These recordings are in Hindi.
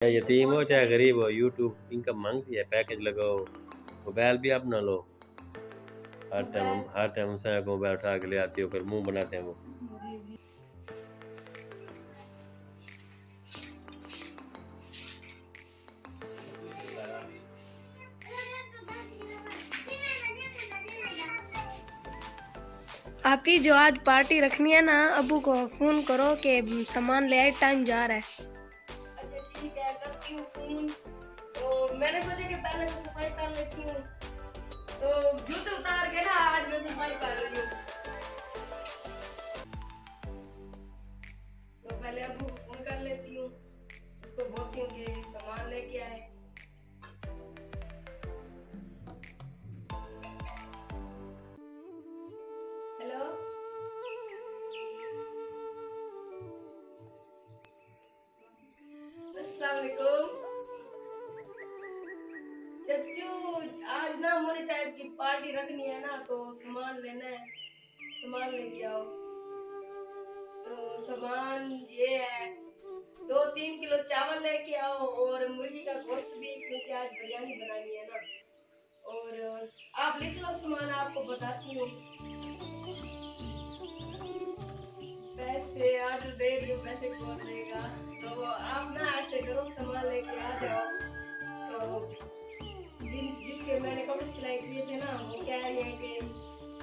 चाहे यतीम हो चाहे गरीब हो, यूट्यूब इनकम मांगती है। पैकेज लगाओ, मोबाइल भी अपना लो। हर टाइम उनसे मोबाइल उठा के ले आती हो, फिर मुंह बनाते हैं वो। जी जी। आप ही जो आज पार्टी रखनी है ना, अबू को फोन करो कि सामान ले आए, टाइम जा रहा है। अच्छा ठीक है, करती हूँ फोन। तो मैंने सोचा कि पहले तो सफाई कर लेती हूँ, तो जूते उतार के ना आज मैं सफाई कर रही हूँ। तो पहले अबू को फोन कर लेती हूँ, उसको बोलती हूँ कि सामान लेके आए। हेलो, अस्सलाम वालेकुम चच्चू। आज ना मोनेटाइज की पार्टी रखनी है ना, तो सामान लेना है, सामान लेके आओ। तो सामान ये है, 2-3 किलो चावल लेके आओ और मुर्गी का गोश्त भी, क्योंकि आज बिरयानी बनानी है ना। और आप लिख लो सामान, आपको बताती हूँ। पैसे आज दे दियो, पैसे कौन देगा। तो आप ना ऐसे करो, सामान लेके आ जाओ। तो जिसके मैंने कपड़े सिलाई किए थे ना, वो कह रही है कि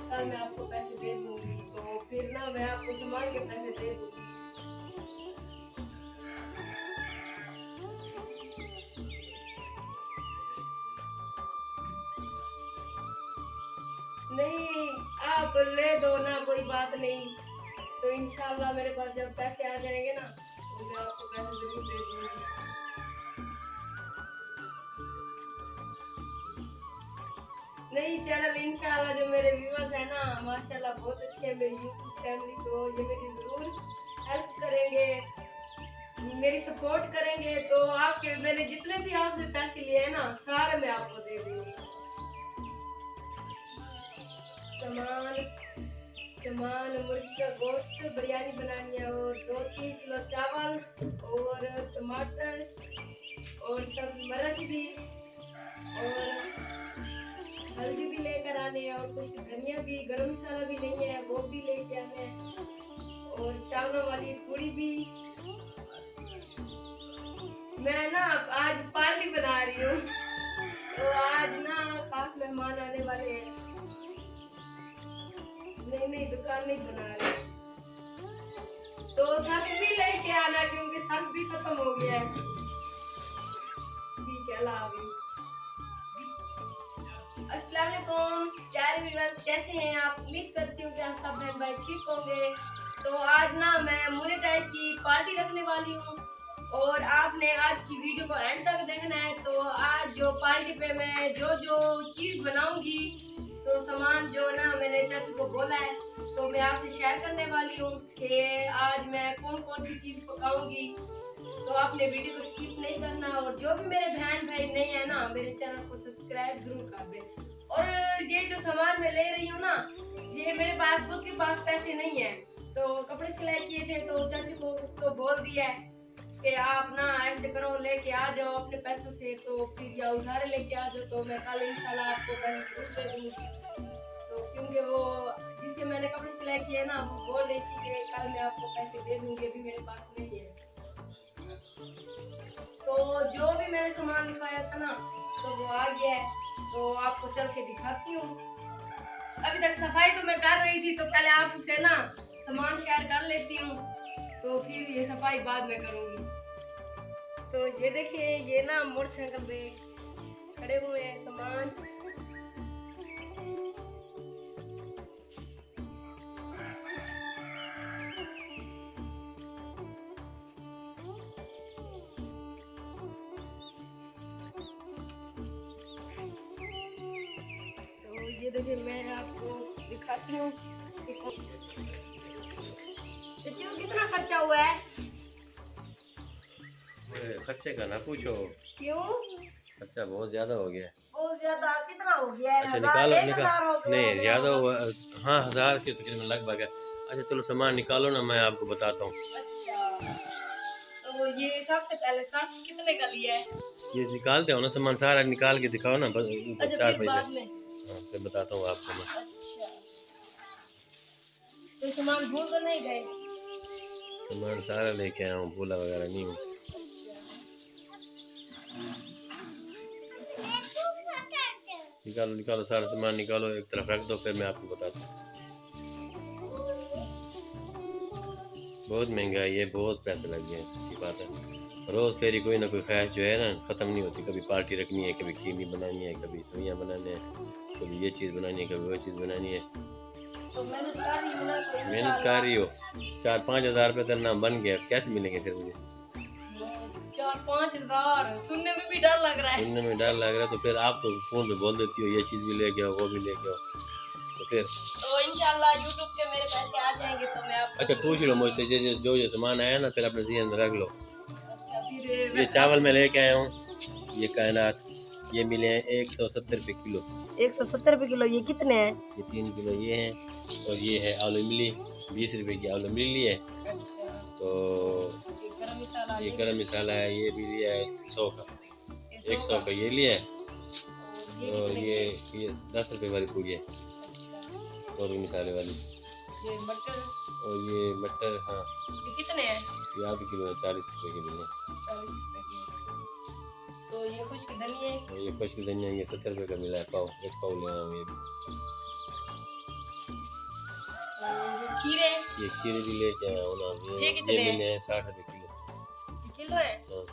कल मैं आपको पैसे दे दूंगी, तो फिर ना मैं आपको सामान के पैसे दे दूंगी। नहीं, आप ले दो ना, कोई बात नहीं। तो इंशाल्लाह मेरे पास जब पैसे आ जाएंगे ना, तो मैं आपको पैसे जरूर दे दूंगी। नहीं, चैनल इंशाल्लाह जो मेरे व्यूअर्स है ना, माशाल्लाह बहुत अच्छे हैं मेरी यूट्यूब फैमिली, तो ये मेरी जरूर हेल्प करेंगे, मेरी सपोर्ट करेंगे। तो आपके मैंने जितने भी आपसे पैसे लिए हैं ना, सारे मैं आपको दे दूंगी। सामान सामान मुर्गी का गोश्त बिरयानी बनानी है, और 2-3 किलो चावल और टमाटर और सब मिर्च भी और हल्दी भी लेकर आने हैं, और कुछ धनिया भी, गरम मसाला भी नहीं है वो भी लेके आने हैं, और चावलों वाली पूड़ी भी। मैं ना आज पार्टी बना रही हूँ, तो आज ना खास मेहमान आने वाले हैं। नहीं, दुकान नहीं बना रही, तो सर्फ भी लेके आना, क्योंकि सर्फ भी खत्म हो गया है। ठीक है, अल्लाह हाफिज़। अस्सलाम वालेकुम प्यारे व्यूअर्स, कैसे हैं आप? उम्मीद करती हूँ कि आप सब बहन भाई ठीक होंगे। तो आज ना मैं मोनेटाइज की पार्टी रखने वाली हूँ, और आपने आज की वीडियो को एंड तक देखना है। तो आज जो पार्टी पे मैं जो चीज बनाऊंगी, तो सामान जो ना मैंने चाचू को बोला है, तो मैं आपसे शेयर करने वाली हूँ कि आज मैं कौन कौन सी चीज पकाऊंगी। तो आपने वीडियो को स्किप नहीं करना, और जो भी मेरे बहन भाई नहीं है ना, मेरे चैनल को सब्सक्राइब जरूर कर दें। और ये जो सामान मैं ले रही हूँ ना, ये मेरे पास खुद के पास पैसे नहीं है, तो कपड़े सिलाई किए थे, तो चाचू को तो बोल दिया है कि आप ना ऐसे करो, लेके आ जाओ अपने पैसों से, तो फिर या उधारे लेके आ जाओ। तो मैं कल इंशाल्लाह आपको पैसे जरूर दे दूंगी। तो क्योंकि वो जिसके मैंने कपड़े सिलाई किए ना, वो बोल रही थी कि कल मैं आपको पैसे दे दूंगी, अभी मेरे पास नहीं है। तो जो भी मैंने सामान लिखाया था ना, तो वो आ गया है, तो आपको चल के दिखाती हूँ। अभी तक सफाई तो मैं कर रही थी, तो पहले आपसे ना सामान शेयर कर लेती हूँ, तो फिर ये सफाई बाद में करूँगी। तो ये देखिए, ये ना मोटरसाइकिल पे खड़े हुए हैं सामान। तो ये देखिए, मैं आपको दिखाती हूँ कितना खर्चा हुआ है। खर्चे का ना पूछो, क्यों? खर्चा बहुत ज्यादा हो गया। बहुत ज्यादा? कितना हो गया है? अच्छा, 1000 निकालो 1000 हो गया? नहीं, ज्यादा हुआ। हाँ, 1000 के तकरीबन लगभग है। अच्छा चलो, सामान निकालो ना, मैं आपको बताता हूँ। अच्छा, तो तो ये सबसे पहले शर्ट कितने का लिया है? ये निकालते हो ना सामान, सारा निकाल के दिखाओ ना, बस अच्छा 4 फिर बाद पैसे। में। हाँ फिर बताता हूँ आपको मैं। अच्छा तो सामान भूल तो नहीं गए? सामान सारा लेके आया हूँ, भूला वगैरह नहीं हूँ। निकालो निकालो, सारा सामान निकालो, एक तरफ रख दो, फिर मैं आपको बताता हूँ। बहुत महंगा है ये, बहुत पैसे लग गए हैं, सच्ची बात है। रोज़ तेरी कोई ना कोई ख्वाहिश जो है ना ख़त्म नहीं होती। कभी पार्टी रखनी है, कभी खीरनी बनानी है, कभी सवैयाँ बनाने हैं, कभी ये चीज़ बनानी है, कभी वो चीज़ बनानी है। तो मेहनत कर रही हूँ ना, तो मेहनत कर रही हो, 4-5 हज़ार रुपये तेरा नाम बन गया, कैसे मिलेंगे फिर मुझे? 4-5 हज़ार सुनने में भी डर लग रहा है। सुनने में डर लग रहा है तो फिर आप तो फ़ोन पे बोल देती हो ये चीज़ भी लेके आओ, वो भी लेके आओ, तो फिर तो इंशाल्लाह यूट्यूब के मेरे पैसे आ जाएंगे तो मैं आपको। अच्छा पूछ लो मुझसे, जो सामान आया ना, फिर अपने ज़हन में रख लो। अच्छा फिर ये चावल मैं लेके आया हूँ, ये कायनात, ये मिले हैं 170 रुपये किलो। 170 रुपए किलो। ये कितने हैं? ये 3 किलो ये हैं, और ये है आलू इमली, 20 रुपए की आलू इमली ली है। अच्छा तो ये गरम मसाला है, ये भी लिया है 100 का, 100 का ये लिया है। और ये 10 रुपए वाली पूरी है, और मसाले वाली। ये मटर, और ये मटर, हाँ ये कितने हैं? ये आधे किलो है, 40 रुपए के मिले। 40 रुपए के। तो ये खुश्क धनिया है? और ये खुश्क धनिया ये 70 रुपए का मिला है, पाव, एक पाव ले आया हूँ ये भी। और ये खीरे? ये खीरे भी लेके आया हूँ ना, ये कितने हैं? मिले हैं 60 रुपए किलो। किलो है? हाँ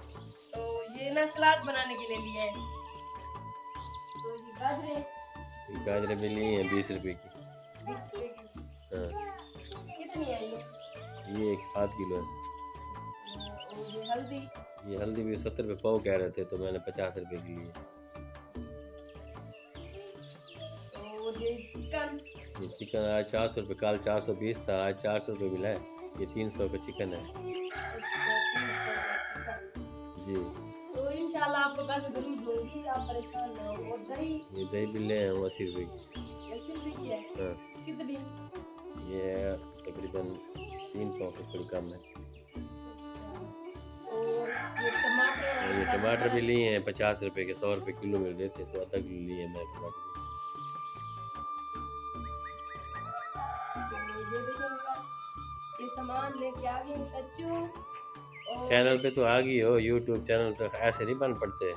तो ये ना सलाद बनाने के लिए लिया है। तो ये गाजरे? ये गाजरें भी ली हैं 20 रुपए की। 20 रुपए की। हाँ कितनी है ये एक आध किलो है। और ये हल्दी? ये हल्दी भी 70 रुपये पाव कह रहे थे, तो मैंने 50 रुपए की ली है। और ये चिकन? ये चिकन आज 400 रुपये, कल 420 था, आज 400 रुपये मिला है। ये 300 का चिकन है जी। तो इंशाल्लाह आपको पैसे जरूर दूंगी, आप परेशान ना हो। और दही? ये दही भी ले आया हूँ 80 रुपये की। 80 रुपए की है? हाँ कितनी? ये तकरीबन 3 पाव से थोड़ी कम है। और ये टमाटर? और ये टमाटर भी लिए हैं 50 रुपये के, 100 रुपये किलो मिल रहे थे, तो आधा किलो लिए मैं टमाटर। ये देखिए ये सामान लेके आ गए सच्चू। और चैनल पे तो आ गई हो, यूट्यूब चैनल तो ऐसे नहीं बन पड़ते,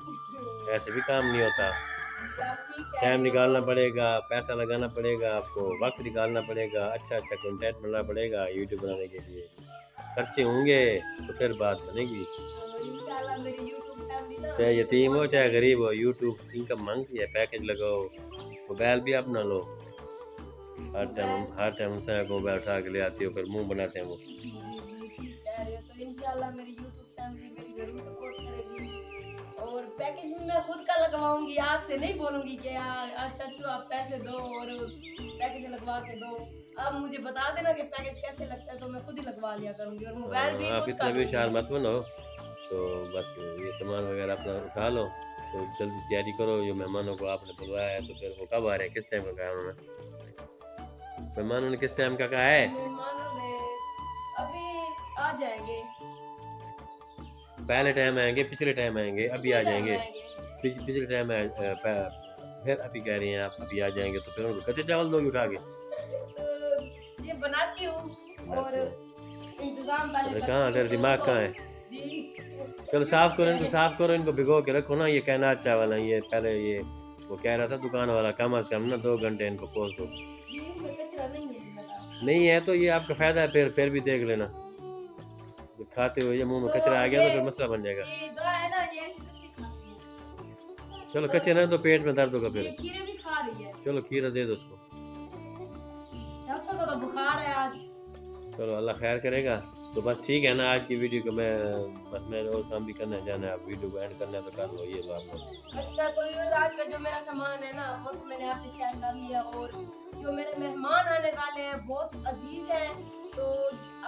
ऐसे भी काम नहीं होता। टाइम निकालना पड़ेगा, पैसा लगाना पड़ेगा, आपको वक्त निकालना पड़ेगा, अच्छा अच्छा कंटेंट बनाना पड़ेगा यूट्यूब बनाने के लिए। खर्चे होंगे तो फिर बात बनेगी। चाहे यतीम हो चाहे गरीब हो, यूट्यूब इनकम मांगती है। पैकेज लगाओ, मोबाइल भी अपना लो, हर टाइम उनसे मोबाइल उठा के ले आती हो, फिर मुंह बनाते हैं वो। तो इंशाल्लाह मेरी यूट्यूब फैमिली मेरी जरूर सपोर्ट करेगी। और पैकेज भी मैं खुद का लगवाऊंगी, आपसे नहीं बोलूंगी कि आज चाचू आप पैसे दो और पैकेज लगवा के दो। अब मुझे बता देना कि पैकेज कैसे लगता है, तो मैं खुद ही लगवा लिया करूंगी। और मोबाइल भी आप इतना भी होशियार मत बनो, तो बस ये सामान वगैरह अपना उठा लो, तो जल्दी तैयारी करो। जो मेहमानों को आपने बुलवाया है, तो फिर वो कब आ रहे हैं, किस टाइम का कहा उन्होंने? मेहमानों ने किस टाइम का कहा है? मेहमानों ने अभी आ जाएंगे। पहले टाइम आएंगे, पिछले टाइम आएंगे, अभी आ जाएंगे? पिछले टाइम फिर अभी कह रही हैं आप अभी आ जाएंगे, तो फिर उनको कच्चे चावल दोगे उठा के? तो ये बनाती हूँ और इंतजाम पहले कहाँ तेरा दिमाग कहाँ है? जी चलो साफ करो इनको, साफ करो इनको, भिगो के रखो ना। ये कायनात चावल है, ये पहले ये वो कह रहा था दुकान वाला, कम से कम ना 2 घंटे इनको पोस दो। जी इसमें कचरा नहीं है। नहीं है तो ये आपका फायदा है, फिर भी देख लेना। खाते हुए ये मुंह में कचरा आ गया तो फिर मसला बन जाएगा। ये दो है ना, ये कच्ची खाती है। चलो कच्चे ना तो पेट में दर्द होगा फिर। ये खीरे भी खा रही है। चलो खीरा दे दो उसको। सबको तो बुखार है आज। चलो अल्लाह खैर करेगा। तो बस ठीक है ना, आज की वीडियो को मैं और काम भी करना जाना है, आप वीडियो को एंड करना है तो कर लो। ये लो आप लोग। अच्छा तो ये आज का जो मेरा सामान है ना, वो तो मैंने आपसे शेयर कर लिया। और जो मेरे मेहमान आने वाले हैं बहुत अजीज हैं, तो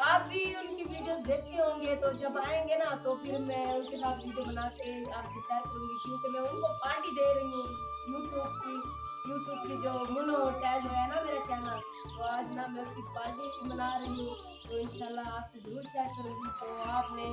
आप भी उनकी वीडियोस देखते होंगे। तो जब आएंगे ना, तो फिर मैं उनके साथ वीडियो बना के आपको शेयर करूँगी, क्योंकि मैं उनको पार्टी दे रही हूँ यूट्यूब की जो मुनो टैग है ना मेरा चैनल, तो आज ना मैं उसकी पार्टी मना रही हूँ। तो इंशाल्लाह आपसे जरूर शेयर करूँगी। तो आपने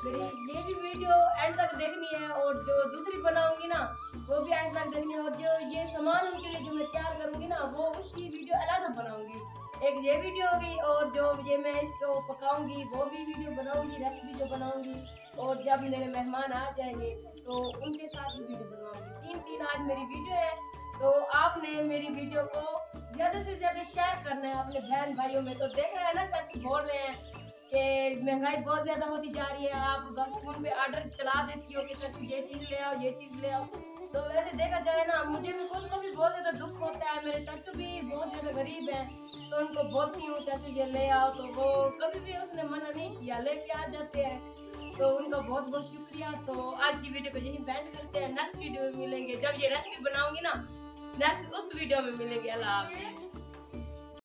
मेरी ये भी वीडियो एंड तक देखनी है, और जो दूसरी बनाऊंगी ना वो भी एंड तक देखनी है, और जो ये सामान उनके लिए जो मैं तैयार करूंगी ना वो उसकी वीडियो अलग बनाऊंगी। एक ये वीडियो होगी, और जो ये मैं इसको पकाऊंगी वो भी वीडियो बनाऊंगी, रेसिपी जो बनाऊंगी, और जब मेरे मेहमान आ जाएंगे तो उनके साथ भी वीडियो बनवाऊंगी। तीन आज मेरी वीडियो है, तो आपने मेरी वीडियो को ज़्यादा से ज़्यादा शेयर करना है अपने बहन भाइयों में। तो देख रहे हैं ना चाची बोल रहे हैं कि महंगाई बहुत ज़्यादा होती जा रही है, आप बस फोन पे ऑर्डर चला देती हो कि चाची ये चीज़ ले आओ, ये चीज़ ले आओ। तो वैसे देखा जाए ना मुझे भी खुद को भी बहुत ज़्यादा दुख होता है, मेरे चाचू भी बहुत ज़्यादा गरीब है, तो उनको बोलती हूँ चाचू ये ले आओ, तो वो कभी भी उसने मना नहीं किया, लेके आ जाते हैं। तो उनका बहुत बहुत शुक्रिया। तो आज की वीडियो को यहीं बैंड करते हैं, नेक्स्ट वीडियो में मिलेंगे, जब ये रेसिपी बनाऊंगी ना नेक्स्ट उस वीडियो में मिलेंगे। अल्लाह हाफिज़।